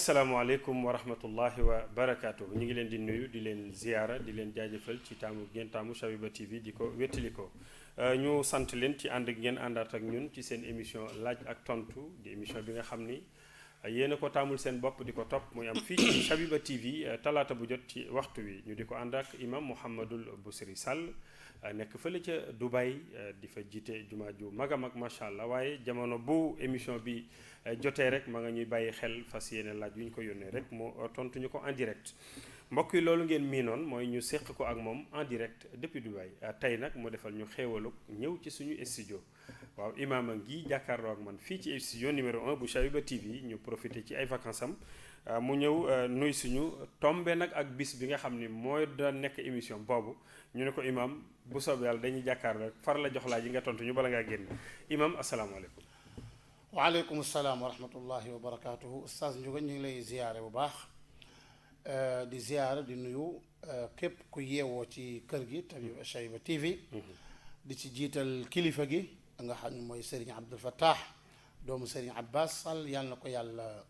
asalaamaaleykum wa rahmatullahi wa barakaatu ñu ngi leen di nuyu di leen ziyaara di leen jaajëfal ci taamu ngeen taamu Shabiba TV di ko wettali ko ñu sant leen ci ànd ak ngeen àndaat ak ñun ci seen émission laaj ak tontu di émission bi nga xam ni yéen a ko taamul seen bopp di ko topp muy am fii ci Shabiba TV talaata bu jot ci waxtu wi ñu di ko ànd ak imam Mouhamadul Bousiri Sall nekk fële ca Dubai di fa jiite jumaa ju mag a mag macha allah waaye jamono bu émission bi jotee rek ma nga ñuy bàyyi xel fas yéene laaj yu ñu ko yónnee rek moo tontu ñu ko en direct mbokk yi loolu ngeen miinoon mooy ñu séq ko ak moom en direct depuis Dubai tey nag mu defal ñu xéewalug ñëw ci suñu studio waaw imaam a ngi jàkkaarloo ak man fii ci studio numéro 1 bu Shabiba TV ñu profité ci ay vacances am mu ñëw nuy suñu tombe nag ak bis bi nga xam ni mooy da nekk émission boobu ñu ne ko imaam bu soob yàlla dañuy jàkkaarloo rek far la jox laaj yi nga tontu ñu bala ngaa génn imaam asalaamaaleykum. waaleykum salaam wa rahmatullahi wa barakaatuhu Oustaz Ndiouga ñu ngi lay ziyaare bu baax di ziyaare di nuyu képp ku yeewoo ci kër gi tamit Shabiba TV di ci jiital kilifa gi nga xam ne mooy Serigne Abdul Fattah doomu Serigne Abbas Sall yàlla na ko yàlla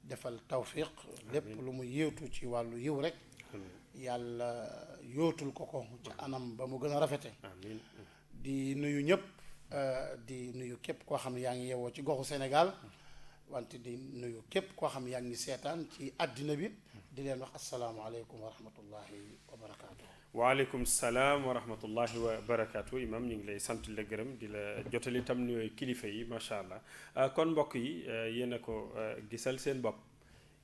defal tawfiq lépp lu mu yéetu ci wàllu yiw rek yàlla yóotul ko ci anam ba mu gën a rafete di nuyu ñëpp di nuyu képp koo xam ne yaa ngi yeewoo ci goxu Sénégal wante di nuyu képp koo xam ne yaa ngi seetaan ci àddina bi di leen wax asalaamaaleykum wa rahmatullahi wa barakaatu. waaleykum salaam wa rahmatullahi wa barakaatu imam ñu ngi lay sant la gërëm di la jotal itam nuyooy kilifa yi macha allah kon mbokk yi yéen a ko gisal seen bopp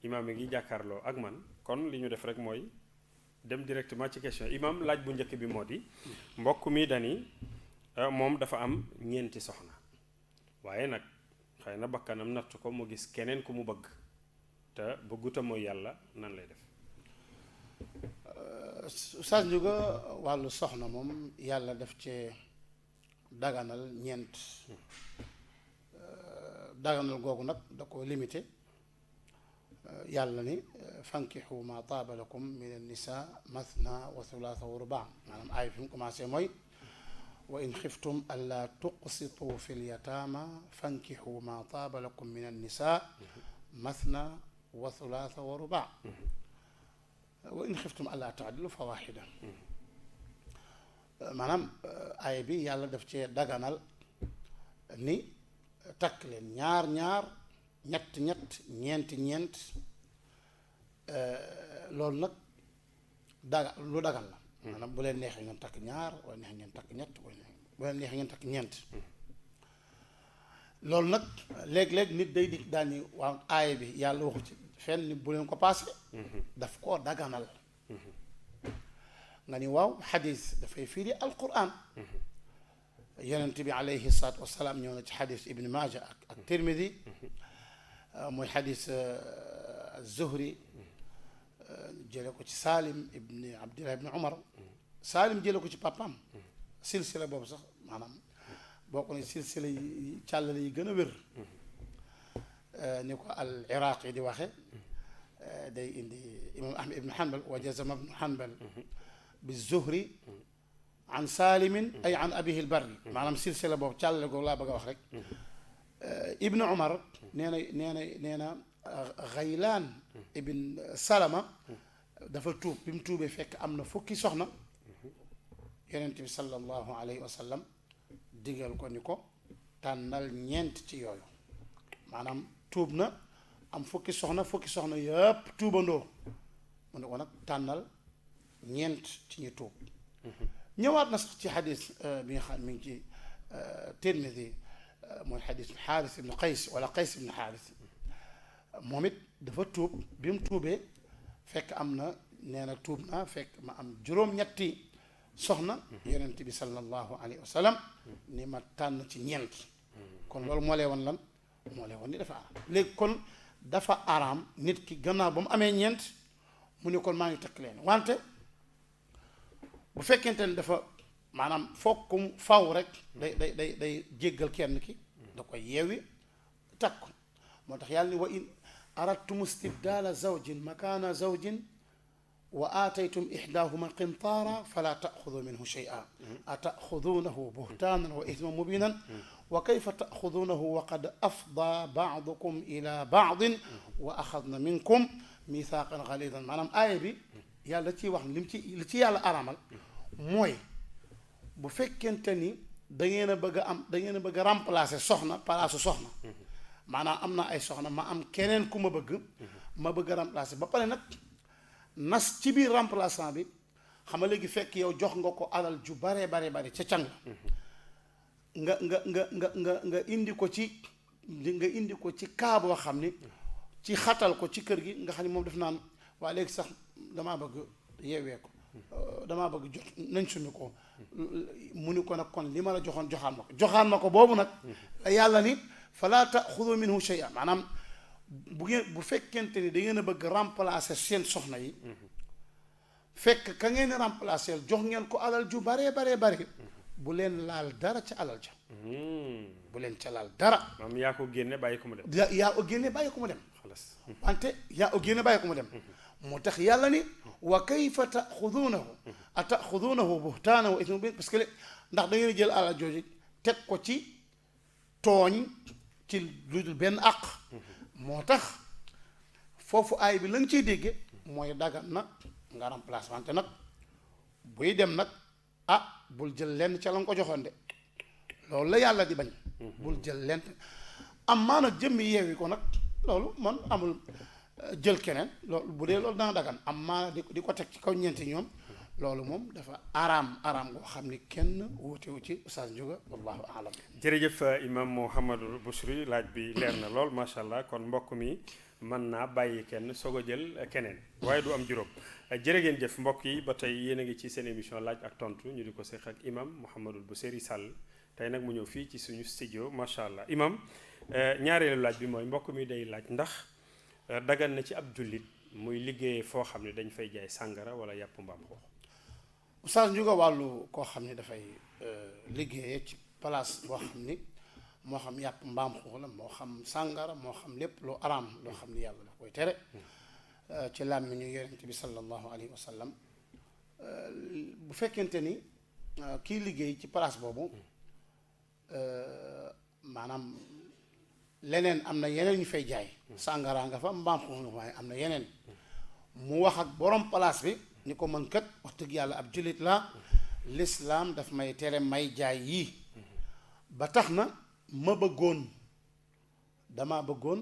imam mi ngi jàkkaarloo ak man kon li ñu def rek mooy dem directement ci question imam laaj bu njëkk bi moo di mbokk mi dani moom dafa am ñeenti soxna waaye nag xëy na bakkanam natt ko mu gis keneen ku mu bëgg te bëgguta mooy yàlla nan lay def. Oustaz Ndiouga wàllu soxna moom yàlla def cee daganal ñeent daganal googu nag da ko limité yàlla ni fankixu ma taaba lakum min annisa mathna wa thulatha wa rubaa maanaam aay fi mu commencé mooy wa in xiftum allaa tuqsitu fi lyataama fankixu ma taaba lakum min annisa mathna wa thulatha wa rubaa wa in xiftum allaa taadilu fa waaxida maanaam aaya bi yàlla daf cee daganal ni takk leen ñaar ñaar ñett ñett ñeent ñeent loolu nag lu dagan la maanaam bu leen neexee ngeen takk ñaar wala neexee ngeen takk ñett bu leen neexee ngeen takk ñeent loolu nag léeg-léeg nit day dikk daal ni waaw aaya bi yàlla waxu ci fenn ni bu leen ko paase daf koo daganal nga ni waaw xadis dafay firi alquran yonent bi alayhi salaatu wasalaam ñëw na ci xadis ibn maaja ak tirmidi mooy xadis zuhri jële ko ci Salim ibni Abdillah ibni Umar Salim jële ko ci papaam silsila boobu sax maanaam bokk na silsila yi càllale yi gën a wér ni ko al iraq yi di waxe day indi imam Ahmad ibn Hanbal wa jazama ibn Hanbal bi Zuhri an Salimin ay an abihi al-barri maanaam silsila boobu càllale googu laa bëgg a wax rek ibnu Umar nee na Xaylaan ibn Salama dafa tuub bi mu tuubee fekk am na fukki soxna yonent bi sallallahu alayhi wa sallam digal ko ni ko tànnal ñeent ci yooyu maanaam tuub na am fukki soxna yëpp tuubandoo mu ne ko nag tànnal ñeent ci ñu tuub ñëwaat na sax ci xadis bi nga xam mi ngi ci Tirmidi mooy xadis Xaaris ibn Qays wala Qays ibn Xaaris moom it dafa tuub bi mu tuubee fekk am na nee na tuub na fekk ma am juróom-ñetti soxna yonent bi sallallahu alayhi wa sallam ni ma tànn ci ñeent kon loolu moo lay woon lan moo lay woon ni dafa araam léegi kon dafa araam nit ki gannaaw ba mu amee ñeent mu ni kon maa ngi takk leen wante bu fekkente ne dafa maanaam fokkum faw rek day jéggal kenn ki da koy yeewi takk moo tax yàlla ni wa in aradtum istibdaala zawjin makaana zawjin wa aataytum ixdaahuma qintaara fala taaxudu minhu shay'a ataaxuduunahu buhtaanan wa ithman mubinan wa kayfa taaxuduunahu wa qad afdaa baadukum ila baadin wa axadna minkum mithaaqan galidan maanaam aaya bi yàlla ciy wax li ci yàlla araamal mooy bu fekkente ni da ngeen a bëgg a am da ngeen a bëgg a remplacer soxna palaasu soxna maanaam am na ay soxna ma am keneen ku ma bëgg a remplacer ba pare nag nas ci biir remplaçant bi xam nga léegi fekk yow jox nga ko alal ju bare ca càng nga indi ko ci kaa boo xam ni ci xatal ko ci kër gi nga xam ni moom def naan waa léegi sax damaa bëgg yeewee ko damaa bëgg jot nañ sumi ko mu ni ko nag kon li ma la joxaan ma ko boobu nag la yàlla ni fala taaxudu minhu shay'an maanaam bu fekkente ni da ngeen a bëgg remplacer seen soxna yi fekk ka ngeen remplacer jox ngeen ko alal ju bare bu leen laal dara ca alal ja bu leen ca laal dara maam yaa ko génne bàyyi ko mu dem yaa ko génne bàyyi ko mu dem wante yaa ko génne bàyyi ko mu dem moo tax yàlla ni wa kayfa taaxuduunahu ataaxuduunahu buhtaanan wa ithman mubiin parce que ndax da ngeen jël alal jooju teg ko ci tooñ ci lu dul benn àq moo tax foofu aay bi la nga ciy dégge mooy dagan na nga remplace wante nag buy dem nag bul jël lenn ca la nga ko joxoon de loolu la yàlla di bañ bul jël lenn am maa nag jëmmi yeewi ko nag loolu man amul jël keneen loolu bu dee loolu dana dagan am maa di ko teg ci kaw ñeenti ñoom loolu moom dafa araam goo xam ni kenn wuutewu ci Oustaz Ndiouga wallahu alam jërëjëf imam Mouhamadou Bouchri laaj bi leer na lool macha allah kon mbokk mi mën naa bàyyi kenn soog a jël keneen waaye du am juróom jërë ngeen jëf mbokk yi ba tey yéen a ngi ci seen émission laaj ak tontu ñu di ko seq ak imam Mouhamadou Bouchri Sall tey nag mu ñëw fii ci suñu studio macha allah imam ñaareelu laaj bi mooy mbokk mi day laaj ndax dagan na ci ab jullit muy liggéeyee foo xam ne dañ fay jaay sàngara wala yàpp mbaam xuux. Oustaz Ndiouga wàllu koo xam ne dafay liggéeyee ci place boo xam ni moo xam yàpp mbaam xuux la moo xam sàngara moo xam lépp lu araam loo xam ni yàlla daf koy tere ci làmmiñu yonent bi sallallahu alayhi wa sallam bu fekkente ni kii liggéey ci place boobu maanaam leneen am na yeneen ñu fay jaay sàngara nga fa mbaam xuux nga fa waaye am na yeneen mu wax ak borom place bi ni ko mën kat wax dëgg yàlla ab jullit la lislaam daf may tere may jaay yii ba tax na dama bëggoon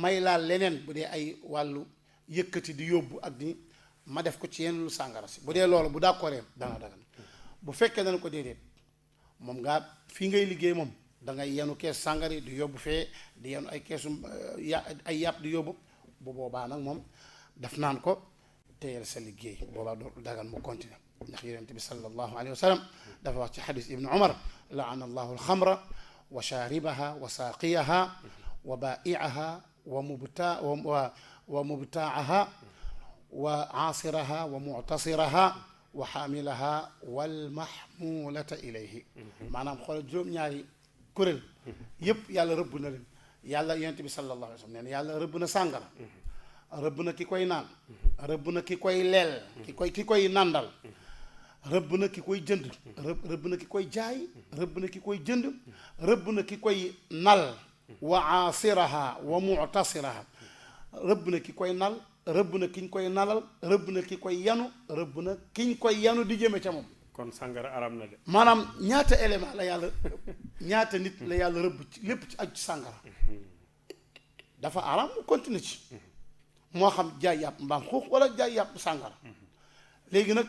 may laa leneen bu dee ay wàllu yëkkati di yóbbu ak di ma def ko ci yenn lu sàngara si bu dee loolu bu d'accordee dana dagan bu fekkee dana ko déedéet moom ngaa fii ngay liggéey moom dangay yenu kees sàngara yi di yóbbu fee di yenu ay keesu ay yàpp di yóbbu bu boobaa nag moom daf naan ko téyel sa liggéey boobaa dootul dagan mu continuer ndax yonent bi sallallahu alayhi wa sallam dafa wax ci xadis ibnu umar laana allahu alxamra wa shaaribaha wa saaqiyaha wa baaiaha wa mubtaaha wa aasiraha wa muctasiraha wa xaamilaha walmaxmuulata ilayhi maanaam xoolal juróom-ñaari kuréel yépp yàlla rëbb na leen yàlla yonent bi sallallahu alayhi wa sallam nee na yàlla rëbb na sàngara rëbb na ki koy naan rëbb na ki koy leel ki koy nàndal rëbb na ki koy jënd rëbb na ki koy jaay rëbb na ki koy jënd rëbb na ki koy nal wa aasiraha wa mu'tasiraha rëbb na ki koy nal rëbb na kiñ koy nalal rëbb na ki koy yanu rëbb na kiñ koy yanu di jëme ca moom kon sàngara aram na de maanaam ñaata élément la yàlla ñaata nit la yàlla rëbb ci lépp ci aju ci sàngara dafa aram mu continue ci moo xam jaay yàpp mbaam xuux wala jaay yàpp sàngara léegi nag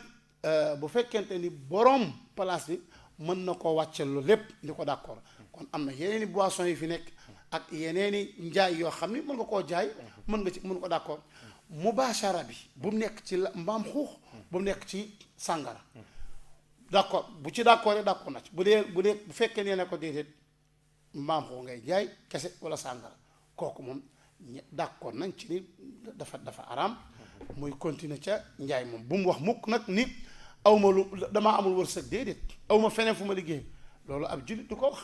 bu fekkente ni boroom place bi mën na ko wàcce lu lépp ni ko d'accord kon am na yeneeni boisson yi fi nekk ak yeneeni njaay yoo xam ni mën nga koo jaay mën ko d'accord mubaashara bi bu mu nekk ci mbaam xuux bu mu nekk ci sàngara d'accord bu ci d'accord d'accord na ci bu fekkee nee na ko déedéet mbaam xuux ngay jaay kese wala sàngara kooku moom d'accord nañ ci ni dafa araam muy continuer ca njaay moom bu mu wax mukk nag ni awma lu damaa amul wërsëg déedéet awma feneen fu ma liggéey loolu ab jullit du ko wax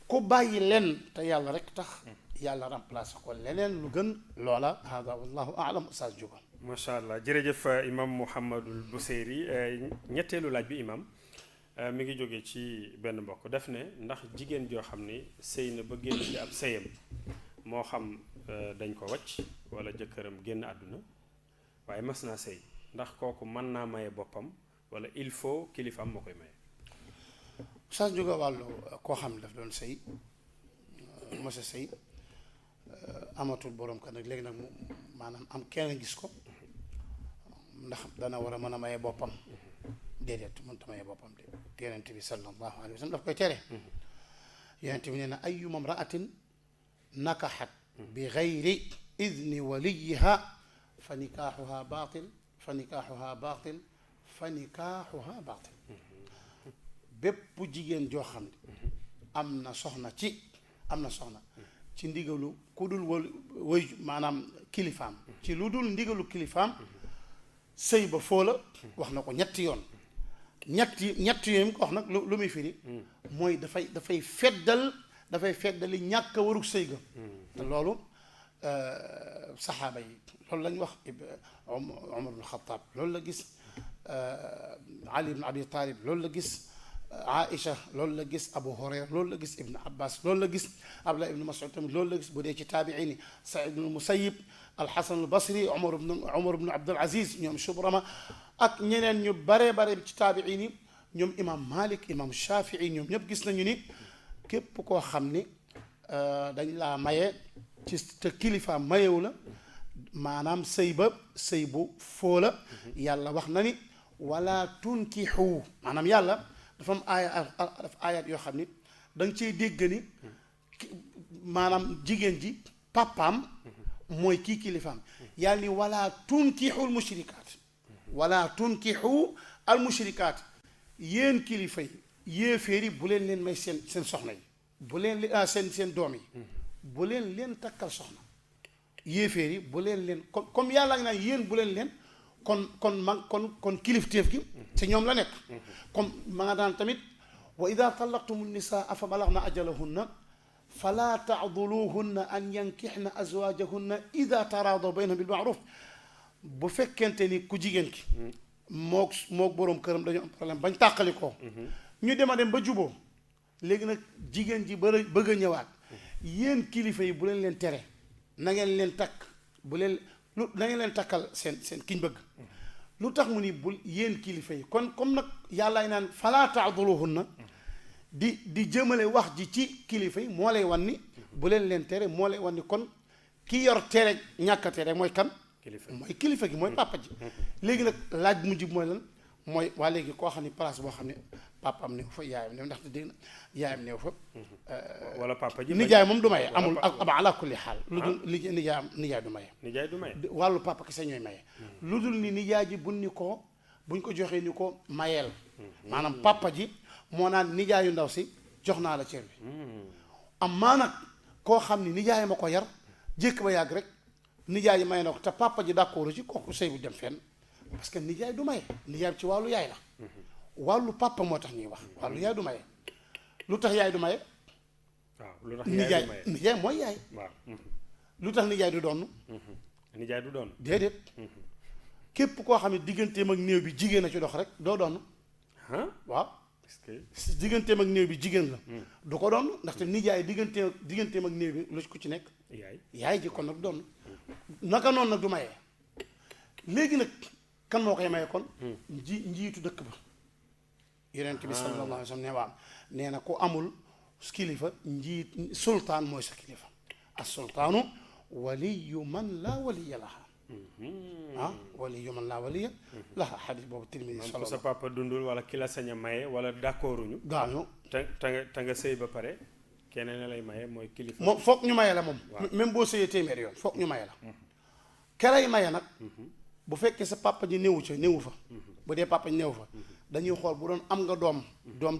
ku bàyyi len te yàlla rek tax yàlla remplacé ko leneen lu gën loola hada wallahu aalam Oustaz Ndiouga. macha allah jërëjëf imam Mouhamadul Bousayri ñetteelu laaj bi imam mi ngi jóge ci benn mbokk def ne ndax jigéen joo xam ni sëy na ba génn ci ab sëyam moo xam dañ ko wàcc wala jëkkëram génn àdduna waaye mas naa sëy ndax kooku mën naa maye boppam wala il faut kilifaam moo koy maye. Oustaz Ndiouga wàllu koo xam ne daf doon sëy mos a sëy amatul borom ka nag léegi nag mu maanaam am kenn gis ko ndax dana war a mën a maye boppam déedéet mënta maye boppam de yonent bi sallallahu alayhi wa sallam daf koy tere. yonent bi nee na ayyuma imra'atin nakaxat bi gayri idni waliyiha fa nikaaxuha baatil fa nikaaxuha baatil fa nikaaxuha baatil. bépp jigéen joo xam ne am na soxna ci ndigalu ku dul way maanaam kilifaam ci lu dul ndigalu kilifaam sëy ba foo la wax na ko ñetti yoon ñetti yooyu ko wax nag lu muy firi mooy dafay feddali ñàkk a warug sëy ga te loolu saxaaba yi loolu lañ wax Umar ibn Xattaab loolu la gis Ali ibn Abi Talib loolu la gis Aïcha loolu la gis Abu Hurayra loolu la gis Ibn Abbas loolu la gis Abdullah ibn Mas'ud tamit loolu la gis bu dee ci taabiin yi Saïd ibn Musayyib Al-Hasan al-Basri Umar ibn Abdul Aziz ñoom Shubrama ak ñeneen ñu bare ci taabiin yi ñoom imam Malik imam Shafii ñoom ñëpp gis nañu ni képp koo xam ni dañ laa maye ci te kilifa mayewu la maanaam sëy bu foo la yàlla wax na ni wala tunkixu maanaam yàlla dafa am ayat yoo xam ni da nga cey dégg ni maanaam jigéen ji papaam mooy kii kilifaam yàlla ni wala tunkixu al mushrikaat wala tunkixu al mushrikaat yéen kilifa yi yéeféer yi bu leen may seen soxna yi bu leen seen doom yi bu leen takkal soxna yéeféer yi bu leen comme yàlla ngi naan yéen bu leen kon kilifteef gi ci ñoom la nekk comme ma nga daan tamit wa ida talaqtumu nisaa fa balagna ajalahunna fala taaduluhunna an yankixna azwajahunna ida taraadaw baynahum bil maaruf bu fekkente ni ku jigéen ki mook boroom këram dañu am problème bañ tàqali ko ñu dem ba juboo léegi nag jigéen ji bëgg a ñëwaat yéen kilifa yi bu leen tere na ngeen leen takk na ngeen leen takkal seen kiñ bëgg lu tax mu ni bul yéen kilifa yi kon comme nag yàllaay naan falaa taaduluhunna di jëmale wax ji ci kilifa yi moo lay wan ni bu leen tere moo lay wan ni kon ki yor tere ñàkk a tere mooy kan mooy kilifa gi mooy papa ji léegi nag laaj bu mujj mooy lan mooy waa léegi koo xam ne place boo xam ne papaam néew fa yaayam néew ndaxte dégg na yaayam néew fa wala papa ji nijaay moom du maye amul ab ala kulli xaal lu dul nijaay du maye wàllu papa kese ñooy maye lu dul ni nijaay ji buñ ko joxee ni ko mayeel maanaam papa ji moo naan nijaayu ndaw si jox naa la cër bi am maa nag koo xam ni nijaay ma ko yar jékk ba yàgg rek nijaay yi maye na ko te papa ji d'accord ci kooku sëy bu dem fenn parce que nijaay du maye nijaay ci wàllu yaay la wàllu papa moo tax ñuy wax wàllu yaay du maye lu tax yaay du maye waaw lu tax nijaay mooy yaay waaw lu tax nijaay du doon nijaay du doon déedéet képp koo xam ne digganteem ak néew bi jigéen a ci dox rek doo doon waaw digganteem ak néew bi jigéen la du ko doon ndaxte nijaay digganteem ak néew bi lu ku ci nekk yaay ji kon nag doon naka noonu nag du maye léegi nag kan moo koy maye kon njiitu dëkk ba yonent bi sallallahu alayhi wa sallam ne waam nee na ku amul kilifa njiit sultaan mooy sa kilifa as sultaanu waliyu man laa waliya laha waliyu man laa waliya laha xadis boobu Tirmidi ku sa papa dundul wala ki la sañ a maye wala d'accorduñu gaañu te nga sëy ba pare keneen lay maye mooy kilifa moom foog ñu maye la moom même boo sëyee téeméer yoon foog ñu maye la keray maye nag bu fekkee sa papa ji néewu fa bu dee papa ji néewu fa dañuy xool bu doon am nga doom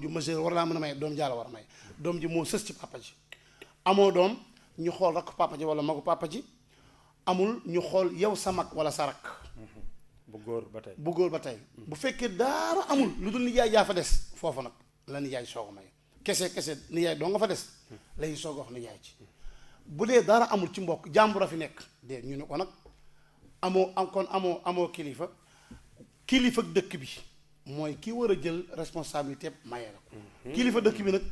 ju majeur war naa mën a maye doom jaala war a maye doom ji moo sës ci papa ji amoo doom ñu xool rakk papa ji wala magu papa ji amul ñu xool yow sa mag wala sa rakk bu góor ba tey bu fekkee daara amul lu dul nijaay jaa fa des foofu nag la nijaay soog a maye kese nijaay doo nga fa des lañuy soog a wax nijaay ci bu dee dara amul ci mbokk jàmbur a fi nekk de ñu ne ko nag amoo kilifa kilifa dëkk bi mooy ki war a jël responsabilité maye la ko kilifa dëkk bi nag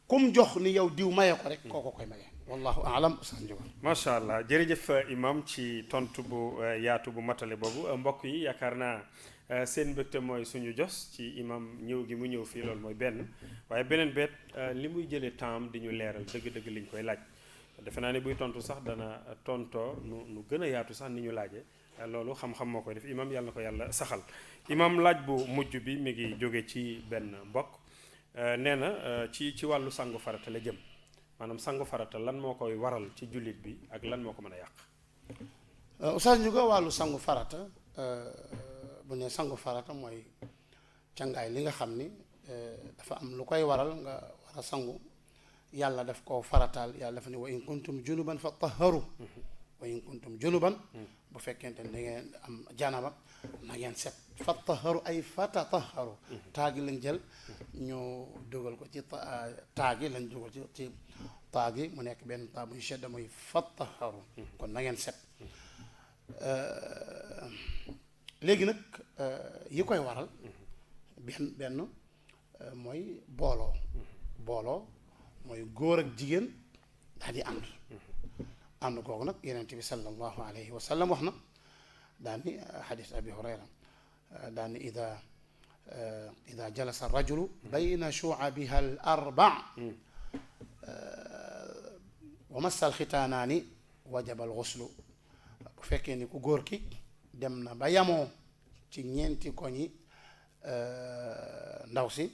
comme jox ni yow diw maye ko rek kooko koy maye wallahu aalam Oustaz Ndiouga macha allah jërëjëf imam ci tontu bu yaatu bu matale boobu mbokk yi yaakaar naa seen mbégte mooy suñu jos ci imam ñëw gi mu ñëw fii loolu mooy benn waaye beneen beet li muy jëlee temps di ñu leeral dëgg-dëgg liñ koy laaj defe naa ne buy tontu sax dana tontoo nu gën a yaatu sax ni ñu laaje loolu xam-xam moo koy def imam yàlla na ko yàlla saxal imam laaj bu mujj bi mi ngi jóge ci benn mbokk nee na ci wàllu sangu farata la jëm maanaam sangu farata lan moo koy waral ci jullit bi ak lan moo ko mën a yàq. Oustaz Ndiouga wàllu sangu farata bu ne sangu farata mooy cangaay li nga xam ni dafa am lu koy waral nga war a sangu yàlla daf koo farataal yàlla dafa ne wa in kuntum junuban fa taharu wa in kuntum junuban bu fekkente ne da ngeen am janaba na ngeen set fa taharu ay fata taharu taagi lañ jël ñu dugal ko ci taagi lañ dugal ci taagi mu nekk benn taa bu ñu sedda muy fa taharu kon na ngeen set léegi nag yi koy waral benn mooy booloo mooy góor ak jigéen daal di ànd googu nag yonent bi sallallahu alayhi wa sallam wax na daan ni xadis abi hurayra daan ni ida jalasa rajulu bayna shuabiha al arba wa massa al xitaanaani wajaba al xuslu bu fekkee ni ku góor ki dem na ba yamoo ci ñeenti koñi ndaw si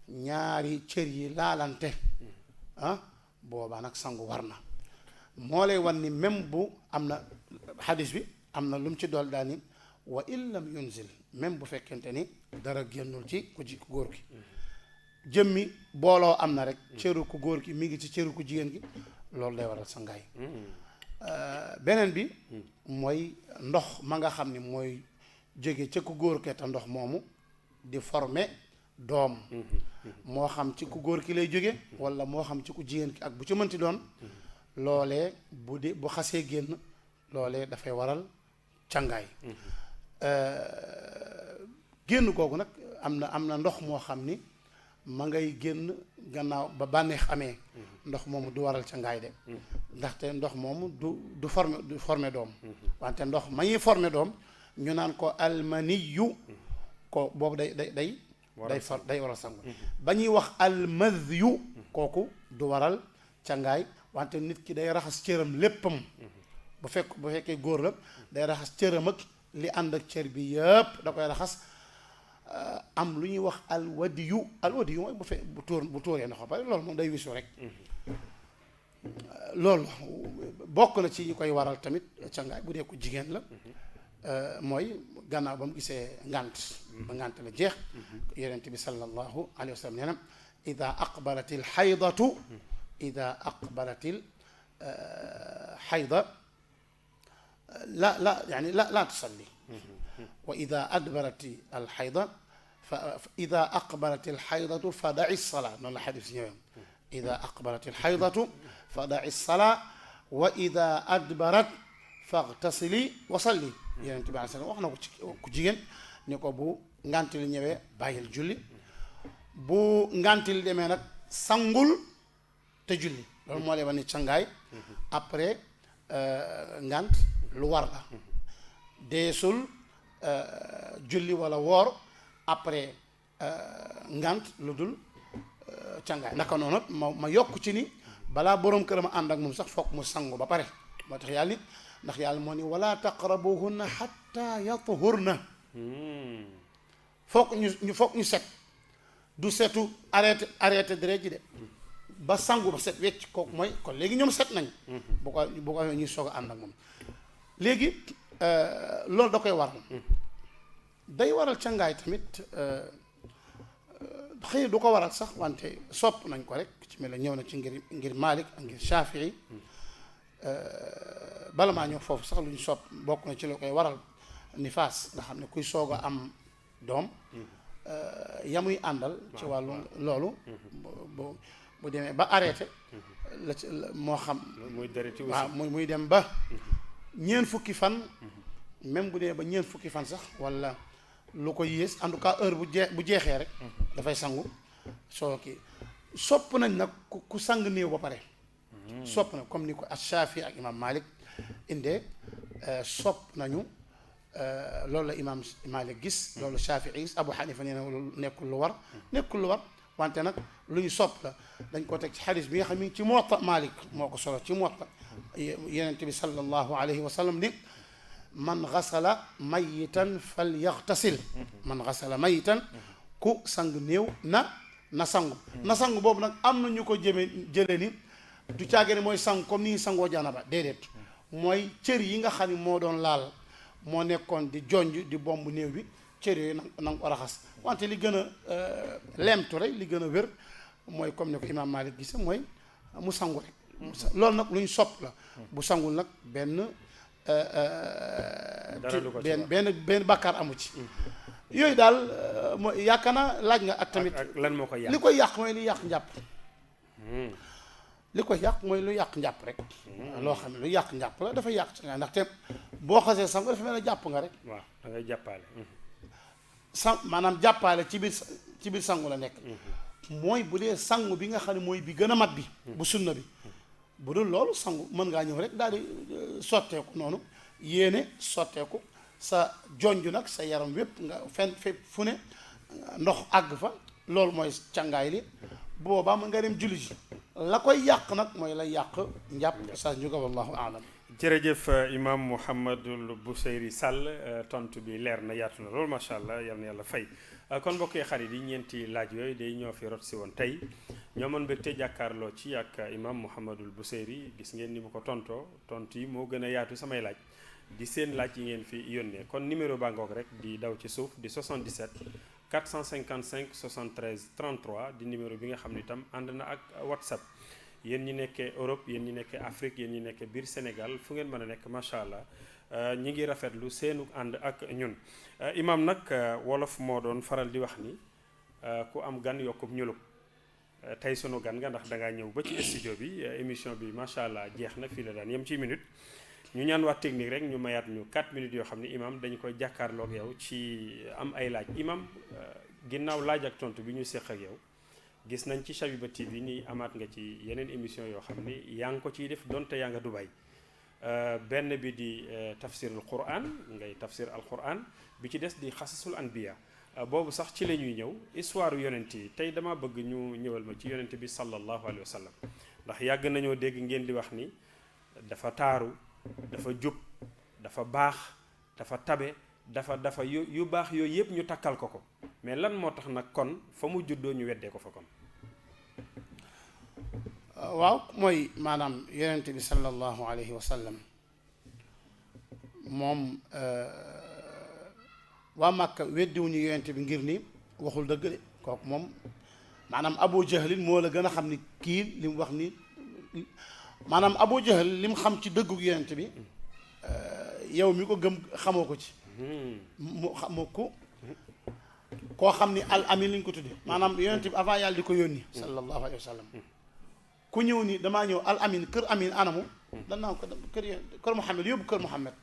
ñaari cër yi laalante boobaa nag sangu war na moo lay wan ni même bu am na xadis bi am na lu mu ci dool daal ni wa in lam yunzil même bu fekkente ni dara génnul ci ku góor gi jëmmi booloo am na rek cëru ku góor gi mi ngi ci cëru ku jigéen gi loolu day waral sangaay beneen bi mooy ndox ma nga xam ni mooy jóge ca ku góor ke te ndox moomu di former doom moo xam ci ku góor ki lay jóge walla moo xam ci ku jigéen ki ak bu ci mënti doon loolee bu xasee génn loolee dafay waral cangaay génn googu nag am na ndox moo xam ni ma ngay génn gannaaw ba bànneex amee ndox moomu du waral cangaay de ndaxte ndox moomu du former doom wante ndox ma ñuy former doom ñu naan ko almaniyu ko boobu day waral sangu ba ñuy wax almadyu kooku du waral cangaay wante nit ki day raxas cëram léppam bu fekkee góor la day raxas cëram ak li ànd ak cër bi yëpp da koy raxas am lu ñuy wax alwadiyu mooy bu tuuree ndox ba pare loolu moom day wisu rek loolu bokk na ci yi koy waral tamit cangaay bu dee ko jigéen la mooy gannaaw ba mu gisee ngànt ba ngànt la jeex yonent bi sallallahu alayhi wa sallam nee na ida aqbalatil xayda la tusalli wa ida adbarati al xayda fa ida aqbalat al xaydatu fa daci salaa noonu la xadis ñëwee ida aqbalat al xaydatu fa daci salaa wa ida adbarat faghtasili wa salli yonent bi sallam wax na ko ci ku jigéen ni ko bu ngàntil ñëwee bàyyil julli bu ngàntil demee nag sangul te julli loolu moo lay wax ni cangaay après ngànt lu war la deesul julli wala woor après ngànt lu dul cangaay naka noonu ma yokk ci ni balaa boroom këram ànd ak moom sax foog mu sangu ba pare moo tax yàlla ndax yàlla moo ni wala taqrabuhunna xatta yatuhurna foog ñu set du setu arrêté deret ji de ba sangu ba set wecc kooku mooy kon léegi ñoom set nañ bu ko ñuy soog a ànd ak moom léegi loolu da koy waral day waral cangaay tamit xëy du ko waral sax wante sopp nañ ko rek ci mel ne ñëw na ci ngir Malik ak ngir Shafii bala maa ñëw foofu sax lu ñu sopp bokk na ci lu koy waral nifaas nga xam ne kuy soog a am doom yamuy àndal ci wàllu loolu bu bu demee ba arrêté la ci moo xam muy dereti aussi waaw muy dem ba ñeent fukki fan même bu demee ba ñeent fukki fan sax wala lu ko yées en tout cas heure bu jeexee rek dafay sangu soo kii sopp nañ nag ku sang néew ba pare sopp na comme ni ko Ash-Shafi ak imam Malik indee sopp nañu loolu la imam Malik gis loolu Shafi gis Abu Hanifa nee na nekkul lu war wante nag lu ñu sopp la dañ ko teg ci xadis bi nga xam ne ci Muwatta Malik moo ko solo ci Muwatta Yonent bi sallallahu alayhi wa sallam ni man gasala mayitan fal yaxtasil man gasala mayitan ku sang néew na sangu boobu nag am na ñu ko jële ni du caagee ne mooy sang comme ni sangoo janaba déedéet mooy cër yi nga xam ne moo doon laal moo nekkoon di jonj di bomb néew bi cër yooyu na nga ko raxas wante li gën a lemtu rek li gën a wér mooy comme ni ko imaam Malik gise mooy mu sangu rek loolu nag lu ñu sopp la bu sangul nag benn bàkkaar amu ci yooyu daal mooy yaakaar naa laaj nga ak tamit lan moo koy yàq li koy yàq mooy li yàq njàpp li koy yàq mooy lu yàq njàpp rek loo xam ne lu yàq njàpp la dafa yàq ci nga ndaxte boo xasee sangu dafa mel ne jàpp nga rek waaw da ngay jàppaale maanaam jàppaale ci biir sangu la nekk mooy bu dee sangu bi nga xam ne mooy bi gën a mat bi bu sunna bi bu dul loolu sangu mën ngaa ñëw rek daal di sotteeku noonu yéene sotteeku sa jonju nag sa yaram wépp nga fépp fu ne ndox àgg fa loolu mooy càngaay li boobaa mën nga dem julli ji la koy yàq nag mooy lay yàq njàpp sa njuga wallahu aalam jërëjëf imam Mouhamadul Bousayri Sall tontu bi leer na yaatu na loolu macha allah yal na yàlla fay kon mbokkee xarit yi ñeenti laaj yooyu day ñoo fi rot si woon tey ñoo mën mbégte jàkkaarloo ci ak imam Mouhamadul Bousayri gis ngeen ni mu ko tontoo tontu yi moo gën a yaatu samay laaj di seen laaj yi ngeen fi yónnee kon numéro baa ngoog rek di daw ci suuf di 77 455 73 33 di numéro bi nga xam ne itam ànd na ak WhatsApp yéen ñi nekkee Europe yéen ñi nekkee Afrique yéen ñi nekkee biir Sénégal fu ngeen mën a nekk macha allah ñi ngi rafetlu seenu ànd ak ñun imam nag wolof moo doon faral di wax ni ku am gan yokkub ñulub tey sunu gan nga ndax dangaa ñëw ba ci studio bi émission bi macha allah jeex na fii la daan yem ci minute ñu ñaan waa technique rek ñu mayaat ñu 4 minutes yoo xam ne imam dañu koy jàkkaarloog yow ci am ay laaj imam ginnaaw laaj ak tontu bi ñu séq ak yow gis nañ ci Shabiba TV nii amaat nga ci yeneen émission yoo xam ni yaa ngi ko ciy def donte yaa nga Dubaï benn bi di tafsirul Quran ngay tafsir al Quran bi ci des di xasasul anbiya boobu sax ci la ñuy ñëw histoire yonent yi tey dama bëgg ñu ñëwal ma ci yonent bi sallallahu alayhi wa sallam ndax yàgg nañoo dégg ngeen di wax ni dafa taaru dafa jub dafa baax dafa tabe dafa yu baax yooyu yëpp ñu takkal ko mais lan moo tax nag kon fa mu juddoo ñu weddee ko fa kon waaw mooy maanaam yonent bi sallallahu alayhi wa sallam moom waa Màkka weddiwuñu yonent bi ngir ni waxul dëgg de kooku moom maanaam Abu Jahlin moo la gën a xam ni kii li mu wax ni maanaam Abu Jahl li mu xam ci dëggu yonent bi yow mi ko gëm xamoo ko ci mu xamoo ko koo xam ni al amin li ñu ko tudde maanaam yonent bi avant yàlla di ko yónni sallallahu alayhi wa sallam ku ñëw ni damaa ñëw al amin kër amin anamu danaa ko kër Muhammad yóbbu kër Muhammad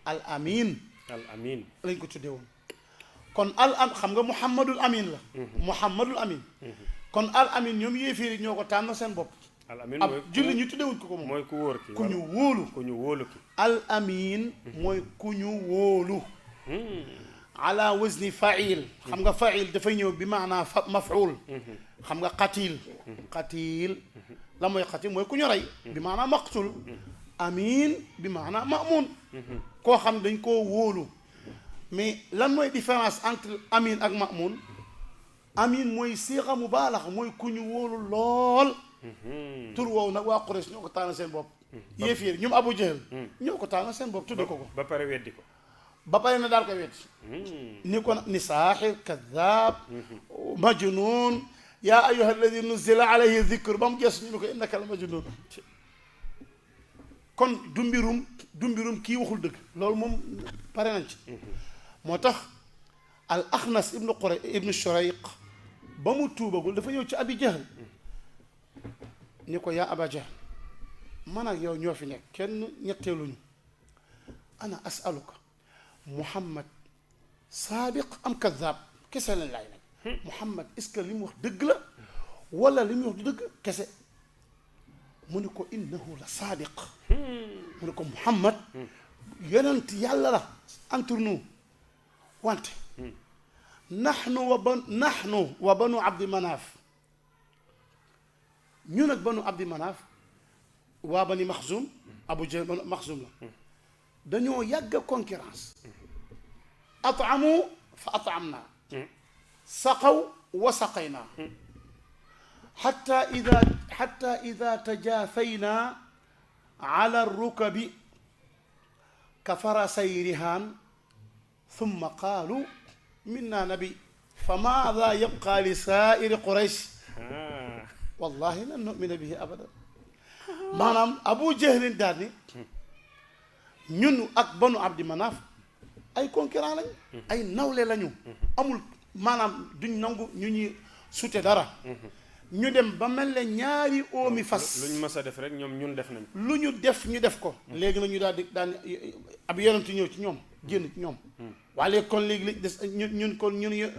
al amin lañ ko tudde woon kon xam nga Muhammadul amin la Muhammadul amin kon al amin ñoom yéeféeri ñoo ko tànn seen bopp al amin ab julli ñu tuddewuñ ko moom mooy ku wóor ki ku ñu wóolu ki al amin mooy ku ñu wóolu ala wazni fa'il xam nga fa'il dafay ñëw bi maanaa maf'ul xam nga qatil la mooy qatil mooy ku ñu rey bi maanaa maqtul amin bi maanaa ma'mun koo xam dañ koo wóolu mais lan mooy différence entre amin ak ma'mun amin mooy siixa mubaalaxa mooy ku ñu wóolu lool tur woowu nag waa Quraysh ñoo ko tànn seen bopp yéeféer ñoom Abu Jahl ñoo ko tànn seen bopp tudde ko ba pare weddi ko ba pare na daal koy weddi ni ko ni saaxir kadab majnun yaa ayyuha alladi nuzila alayhi dhikr ba mu gees ñu ne ko innaka la majnun kon du mbirum kii waxul dëgg loolu moom pare nañ ci moo tax al Axnas ibnu Shurayq ba mu tuubagul dafa ñëw ci Abi Jahl ni ko yaa Aba Jahl man ak yow ñoo fi nekk kenn ñetteeluñu ana asaluka Muhammad saadiq am kaddaab kese lañ laay nag Muhammad est-ce que li mu wax dëgg la wala li mu wax du dëgg kese mu ni ko innahu la saadiq mu ni ko Muhammad yonent yàlla la entre nous wante naxnu wa banu abdi manaaf ñun ak banu abdi manaaf waa bani maxzum abu jahl banu maxzum la dañoo yàgg concurrence at'amu fa at'amna saqaw wa saqayna xatta ida tajaafayna ala rukabi ka farasay rihaan thumma qaalu minna nabi fa maada yabqa li saairi quraysh wallahi lan numina bihi abadan maanaam abu jahlin daal ni ñun ak banu abdi manaaf ay concurrent lañ ay nawle lañu amul maanaam duñ nangu ñu ñuy sute dara ñu dem ba mel ne ñaari oomi fas lu ñu mës a def rek ñoom ñun def nañ lu ñu def ko léegi nag ñu daal di daan ab yonent ñëw ci ñoom génn ci ñoom waaye léegi kon léegi lañ des ñun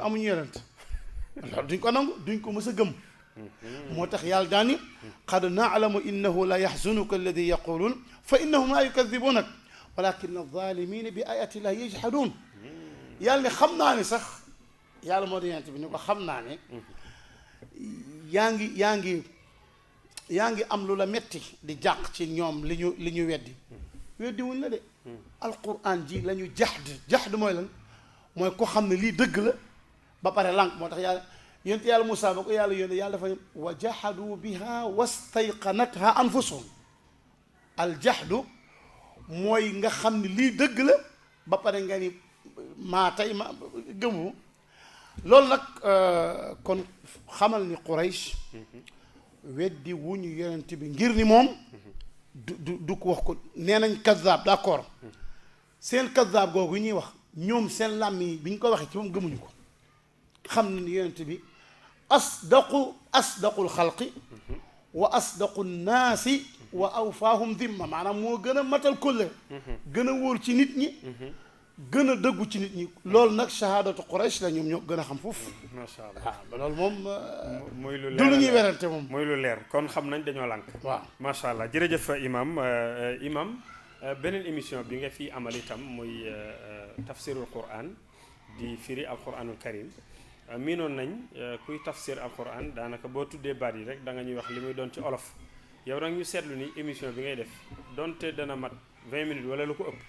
amuñu yonent loolu duñ ko nangu duñ ko mës a gëm moo tax yàlla daani qad naalamu innahu la yaxzunuka alladi yaquluun fa innahum laa yukadibunak walakin alzalimina bi ayati llahi yajhaduun yàlla ne xam naa ne sax yàlla moo di yonent bi ni ko xam naa ne yaa ngi am lu la metti di jàq ci ñoom li ñu weddi wuñ la de alquran ji la ñu jaxd mooy lan mooy ko xam ne lii dëgg la ba pare lànk moo tax yàlla yonent yàlla Musaa ba ko yàlla yónne yàlla dafa ne wa jaxadu biha wastayqanatha anfusuhum aljaxdu mooy nga xam ne lii dëgg la ba pare nga ni maa tey ma gëmu loolu nag kon xamal ni Quraysh weddi wuñu yonent bi ngir ni moom du ko wax ko nee nañ kazaab d'accord seen kazaab googu ñuy wax ñoom seen làmm yi bi ñu ko waxee ci moom gëmuñu ko xam na ni yonent bi asdaqul xalqi wa asdaqu naasi wa awfaahum dimma maanaam moo gën a matal kóllëre gën a wóor ci nit ñi gën a dëggu ci nit ñi loolu nag shahadatu Quraysh la ñoom ñoo gën a xam foofu macha allah waaw loolu moom muy lu leer du lu ñuy werante moom muy lu leer kon xam nañ dañoo lànk waaw macha allah jërëjëf imam beneen émission bi nga fi amal itam muy tafsirul quran di firi alquranul karim miinoon nañ kuy tafsir alquran daanaka boo tuddee baat yi rek da nga ñuy wax li muy doon ci olof yow nag ñu seetlu ni émission bi ngay def donte dana mat 20 minutes wala lu ko ëpp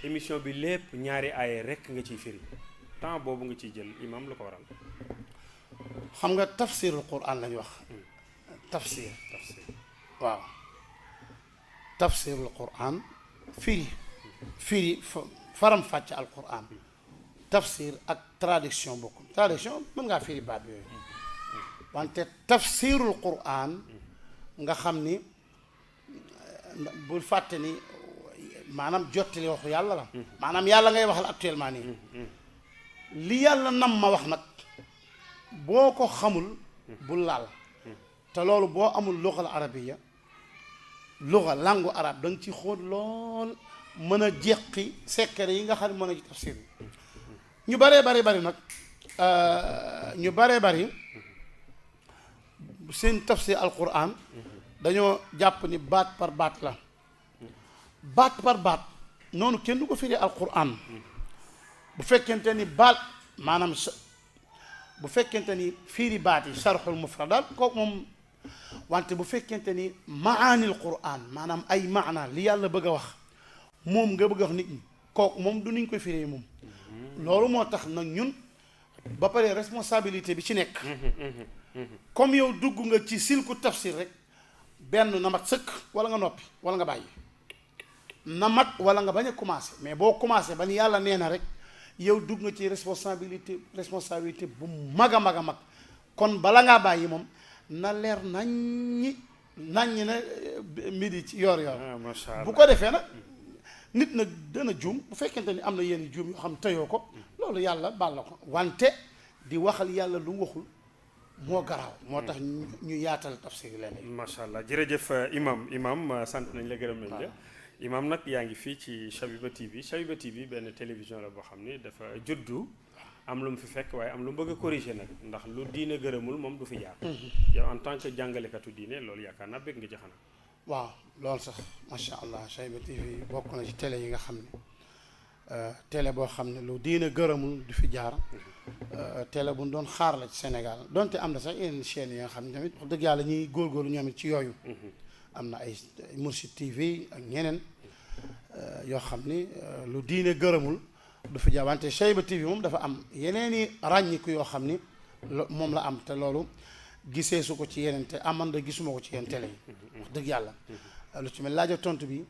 émission bi lépp ñaari aaye rek nga ciy firi temps boobu nga ciy jël imam lu ko waral xam nga tafsirul quran lañu wax tafsir waaw tafsirul quran firi faram fàcc al quran tafsir ak traduction bokkul traduction mën ngaa firi baat yooyu wante tafsirul quran nga xam ni bul fàtte ni maanaam jottali waxu yàlla la maanaam yàlla ngay waxal actuellement nii li yàlla nam ma wax nag boo ko xamul bul laal te loolu boo amul lugal arabiya luga langue arabe da nga ci xóot lool mën a jeqi secret yi nga xam ne mën a ci tafsir ñu baree bari nag ñu baree bari seen tafsir alquran dañoo jàpp ni baat par baat la baat par baat noonu kenn du ko firi alquran bu fekkente ni baat maanaam bu fekkente ni fiiri baat yi sarxul mufradat kooku moom wante bu fekkente ni maanil quran maanaam ay maana li yàlla bëgg a wax moom nga bëgg a wax nit ñi kooku moom du niñ koy firee moom loolu moo tax nag ñun ba pare responsabilité bi ci nekk comme yow dugg nga ci silku tafsir rek benn na mat sëkk wala nga noppi wala nga bàyyi na mat wala nga bañ a commencé mais boo commencé ba ni yàlla nee na rek yow dugg nga ci responsabilité bu mag a mag a mag kon bala ngaa bàyyi moom na leer naññi ne midi ci yor bu ko defee nag nit nag dana juum bu fekkente ni am na yenn juum yoo xam teyoo ko loolu yàlla baal na ko wante di waxal yàlla lu mu waxul moo garaaw moo tax ñu yaatal tafsir léeg-léeg. macha allah jërëjëf imam sant nañ la gërëm nañ la. imam nag yaa ngi fii ci Shabiba TV benn télévision la boo xam ni dafa juddu am lu mu fi fekk waaye am lu mu bëgg a corriger nag ndax lu diine gërëmul moom du fi jaar. yow en tant que jàngalekatu diine loolu yaakaar naa bëgg nga ci xanaa. waaw loolu sax macha allah Shabiba TV bokk na ci télé yi nga xam ne télé boo xam ne lu diine gërëmul du fi jaar. télé bu ñu doon xaar la ci Sénégal donte am na sax yeneen chaînes yi nga xam ne tamit wax dëgg yàlla ñuy góorgóorlu ñoom it ci yooyu. am na ay Mourchid TV ak ñeneen yoo xam ni lu diine gërëmul du fi jaar wante Shabiba TV moom dafa am yeneen i ràññiku yoo xam ni moom la am te loolu gisee su ko ci yeneen te aman da gisuma ko ci yeneen télé yi. wax dëgg yàlla lu ci mel laaj ak tontu bi.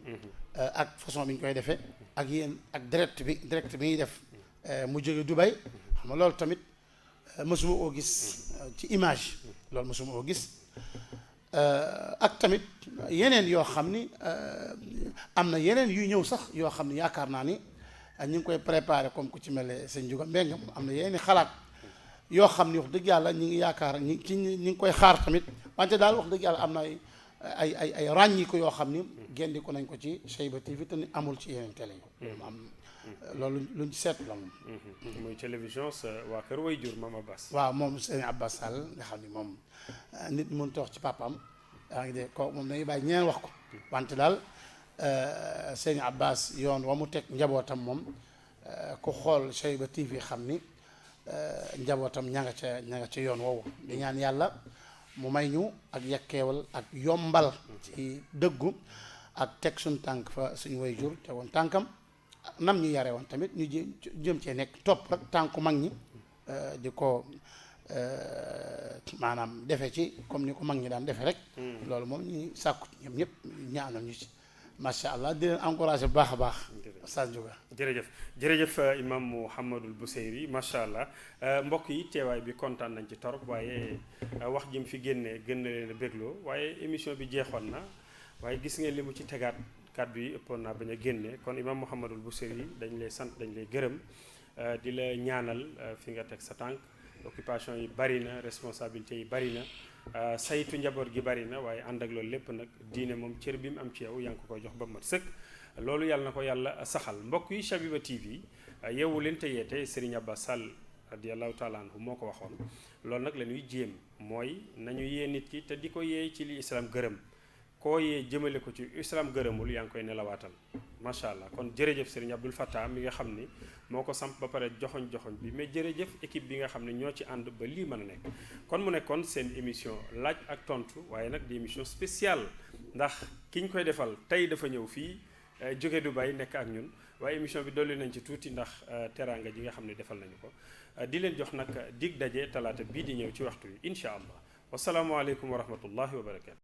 ak façon bi ñu koy defee ak yéen ak direct bi ñuy def mu jóge Dubai. xam nga loolu tamit mësuma koo gis ci image loolu mësuma koo gis ak tamit yeneen yoo xam ni am na yeneen yu ñëw sax yoo xam ni yaakaar naa ni ñu ngi koy préparé comme ku ci mel ne sëñ Juga Mbeng am na yeneen i xalaat yoo xam ni wax dëgg yàlla ñu ngi yaakaar ñi ngi koy xaar tamit wante daal wax dëgg yàlla am na ay ràññiku yoo xam ni génn ko nañ ko ci Shabiba TV te ni amul ci yeneen télé yi am loolu luñ seetlu la moom. muy télévision sa waa kër way jur Mame Abbas. waaw moom sëñ Abbas Sall nga xam ni moom nit mun toog ci papaam yaa ngi dégg ko moom dañuy bàyyi ñeneen wax ko wante daal sëñ Abbas yoon wa mu teg njabootam moom ku xool Shabiba TV xam ni njabootam ña nga ca yoon woowu di ñaan yàlla mu may ñu ak yakkeewal ak yombal ci dëggu ak teg suñ tànk fa suñu way jur te woon tànkam nam ñu yare woon tamit ñu jëm cee nekk topp rek tànku mag ñi di ko maanaam defe ci comme ni ko mag ñi daan defe rek loolu moom ñu sàkku ñoom ñëpp ñaanal ñu ci macha allah di leen encouragé bu baax a baax Oustaz Juga jërëjëf imam Mouhamadul Bousayri macha allah mbokk yi teewaay bi kontaan nañ ci torop waaye wax jëm fi génnee gën na leen a bégloo waaye émission bi jeexoon na waaye gis ngeen li mu ci tegaat kàddu yi ëppoon naa bañ a génne kon imam Mouhamadul Bousayri dañ lay sant dañ lay gërëm di la ñaanal fi nga teg sa tànk occupation yi bari na responsabilité yi bari na saytu njaboot gi bari na waaye ànd ak loolu lépp nag diine moom cër bi mu am ci yow yaa ngi ko koy jox ba mat sëkk loolu yàlla na ko yàlla saxal mbokk yi Shabiba TV yeewu leen te yeete Serigne Abbas Sall radiyallahu taala anhu moo ko waxoon loolu nag la ñuy jéem mooy nañu yee nit ki te di ko yee ci li islam gërëm koo yee jëmale ko ci islam gërëmul yaa ngi koy nelawaatal macha allah kon jërëjëf Serigne Abdoul Fattah mi nga xam ni moo ko samp ba pare joxoñ bi mais jërëjëf équipe bi nga xam ne ñoo ci ànd ba lii mën a nekk kon mu nekkoon seen émission laaj ak tontu waaye nag di émission spéciale ndax ki ñu koy defal tey dafa ñëw fii jóge Dubaï nekk ak ñun waaye émission bi dolli nañ ci tuuti ndax teraanga ji nga xam ne defal nañu ko di leen jox nag dig daje talaata bii di ñëw ci waxtu wi incha allah wasalaamualeykum wa rahmatullahi wa barakatu